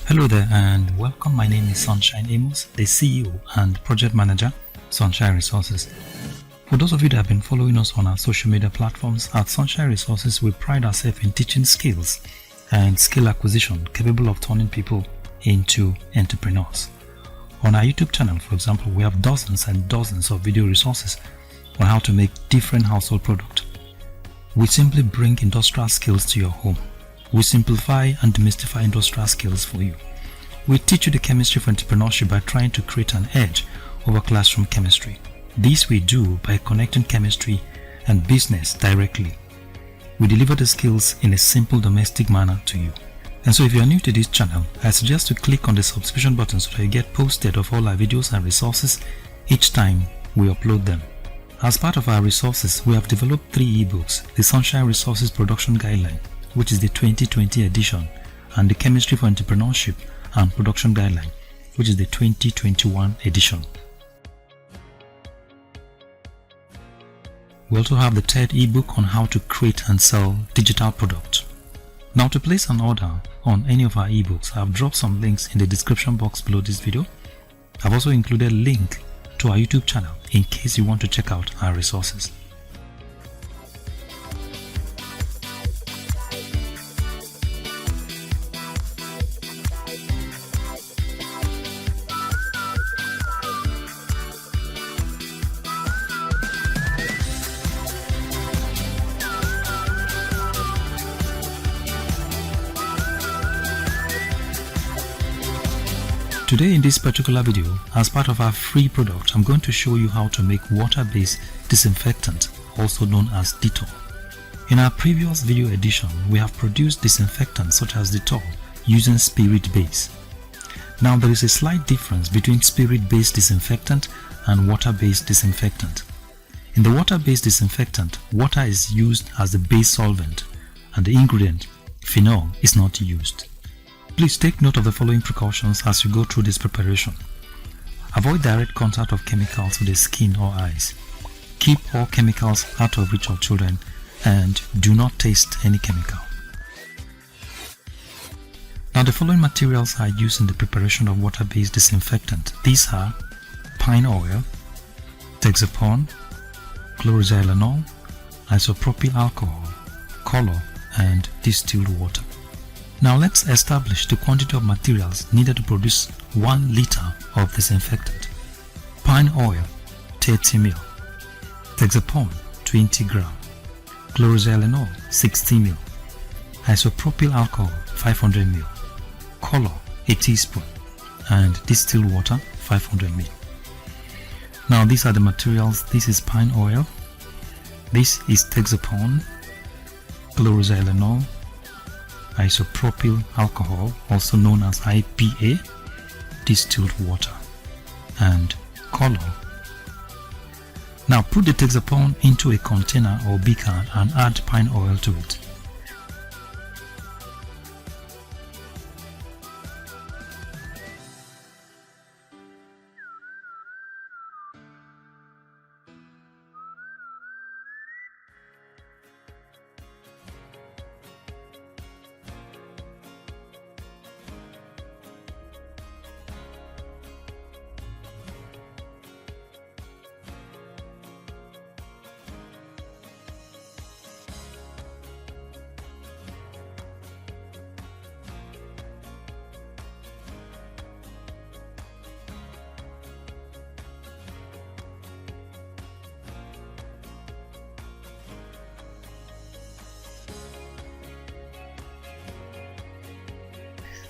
Hello there and welcome. My name is Sunshine Amos, the CEO and Project Manager, Sunshine Resources. For those of you that have been following us on our social media platforms, at Sunshine Resources we pride ourselves in teaching skills and skill acquisition capable of turning people into entrepreneurs. On our YouTube channel, for example, we have dozens and dozens of video resources on how to make different household products. We simply bring industrial skills to your home. We simplify and demystify industrial skills for you. We teach you the chemistry for entrepreneurship by trying to create an edge over classroom chemistry. This we do by connecting chemistry and business directly. We deliver the skills in a simple domestic manner to you. And so if you are new to this channel, I suggest to click on the subscription button so that you get posted of all our videos and resources each time we upload them. As part of our resources, we have developed 3 ebooks: the Sunshine Resources Production Guideline, which is the 2020 edition, and the Chemistry for Entrepreneurship and Production Guideline, which is the 2021 edition. We also have the 3rd ebook on how to create and sell digital products. Now, to place an order on any of our ebooks, I have dropped some links in the description box below this video. I've also included a link to our YouTube channel in case you want to check out our resources. Today in this particular video, as part of our free product, I'm going to show you how to make water-based disinfectant, also known as Dettol. In our previous video edition, we have produced disinfectants such as Dettol using spirit base. Now there is a slight difference between spirit-based disinfectant and water-based disinfectant. In the water-based disinfectant, water is used as the base solvent and the ingredient, phenol, is not used. Please take note of the following precautions as you go through this preparation. Avoid direct contact of chemicals with the skin or eyes. Keep all chemicals out of reach of children and do not taste any chemical. Now the following materials are used in the preparation of water-based disinfectant. These are pine oil, Texapon, chlorxylenol, isopropyl alcohol, color, and distilled water. Now let's establish the quantity of materials needed to produce 1 liter of disinfectant. Pine oil 30 ml, Texapon 20 gram, chlorxylenol 60 ml, isopropyl alcohol 500 ml, color a teaspoon, and distilled water 500 ml. Now these are the materials. This is pine oil, this is Texapon, chlorxylenol, isopropyl alcohol, also known as IPA, distilled water, and color. Now put the Texapon into a container or beaker and add pine oil to it.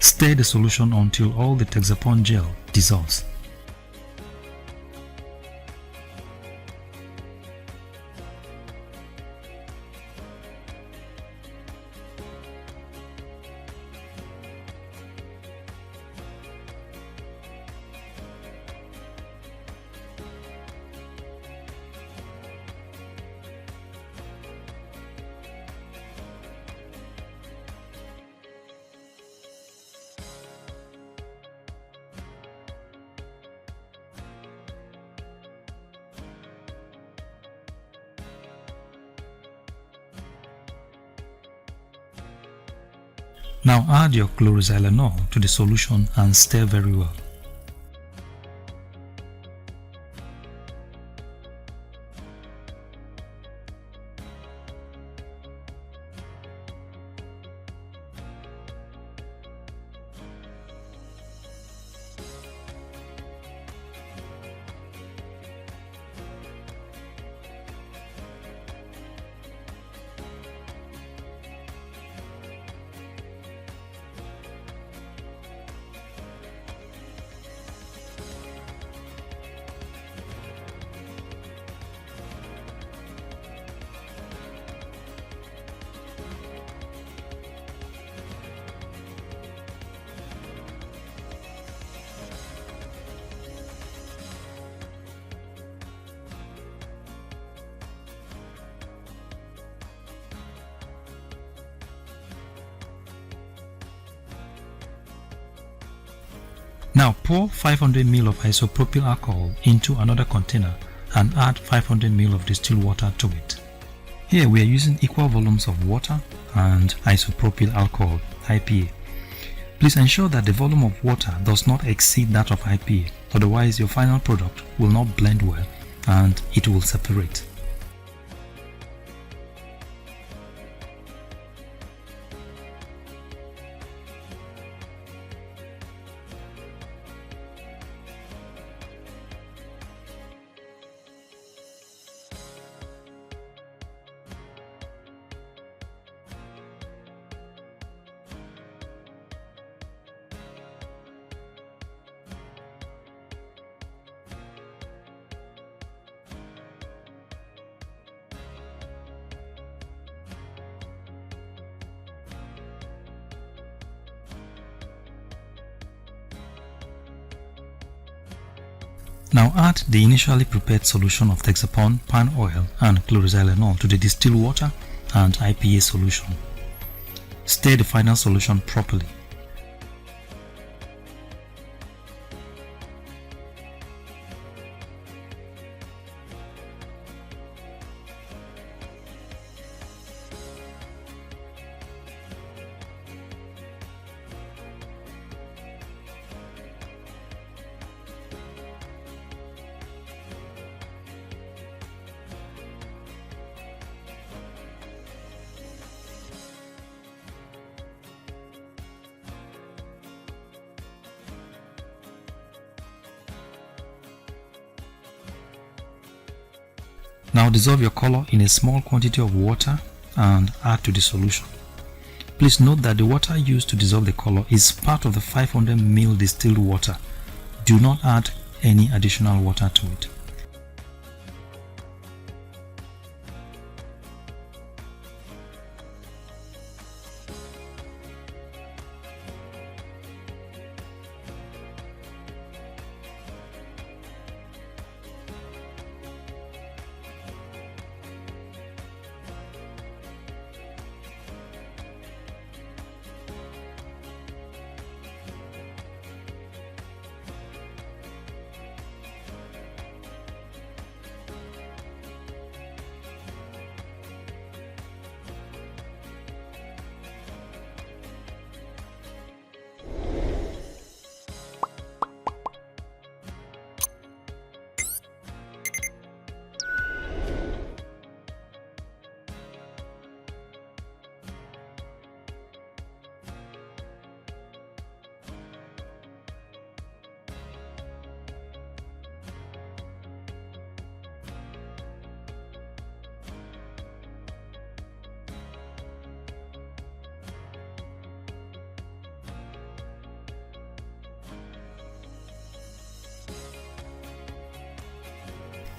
Stir the solution until all the Texapon gel dissolves. Now add your chlorosilanol to the solution and stir very well. Now pour 500 ml of isopropyl alcohol into another container and add 500 ml of distilled water to it. Here we are using equal volumes of water and isopropyl alcohol, IPA. Please ensure that the volume of water does not exceed that of IPA, otherwise your final product will not blend well and it will separate. Now add the initially prepared solution of Texapon, pan oil and chlorosilanol to the distilled water and IPA solution. Stir the final solution properly. Now dissolve your color in a small quantity of water and add to the solution. Please note that the water used to dissolve the color is part of the 500 ml distilled water. Do not add any additional water to it.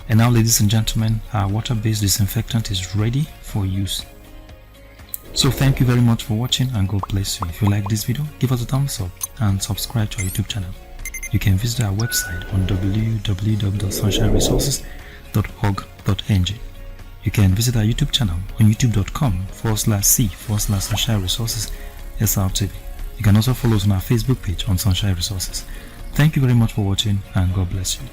And now, ladies and gentlemen, our water-based disinfectant is ready for use. So thank you very much for watching and God bless you. If you like this video, give us a thumbs up and subscribe to our YouTube channel. You can visit our website on www.sunshineresources.org.ng. You can visit our YouTube channel on youtube.com/c/Sunshine Resources SRTV. You can also follow us on our Facebook page on Sunshine Resources. Thank you very much for watching and God bless you.